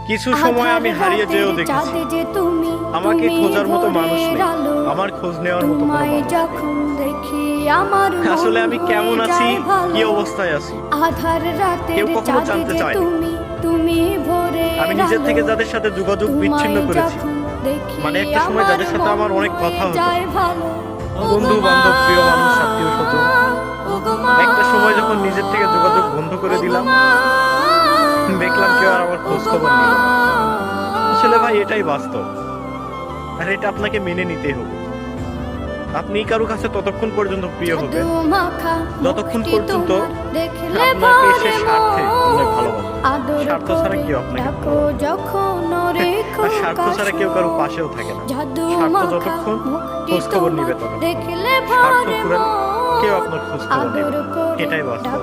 কিছু সময় আমি হারিয়ে যেও দেখেছি, আমাকে খোঁজার মতো মানুষ নেই, আমার খোঁজ নেওয়ার মতো কোনো মানুষ নেই। আসলে আমি কেমন আছি, কি অবস্থায় আছি, কেউ কখনো জানতে চায় না। আমি নিজের থেকে যাদের সাথে যোগাযোগ বিচ্ছিন্ন করেছি, মানে একটা সময় যাদের সাথে আমার অনেক কথা হতো, বন্ধু বান্ধব, প্রিয় মানুষ, আত্মীয় স্বজন, একটা সময় যখন নিজের থেকে যোগাযোগ বন্ধ করে দিলাম, দেখলাম কেউ আর আমার খোঁজ খবর নিল না। আসলে ভাই এটাই বাস্তব, আর এটা আপনাকে মেনে নিতেই হবে। আপনি কারো কাছে ততক্ষণ পর্যন্ত প্রিয় হবে যতক্ষণ পর্যন্ত আপনাকে সে স্বার্থে অনেক ভালোবাসে। স্বার্থ ছাড়া কেউ আপনাকে আর স্বার্থ ছাড়া কেউ কারো পাশেও থাকে না। স্বার্থ যতক্ষণ, খোঁজ খবর নিবে তখন। স্বার্থ পুরান কেউ আপনার খোঁজ খবর নেবে, এটাই বাস্তব।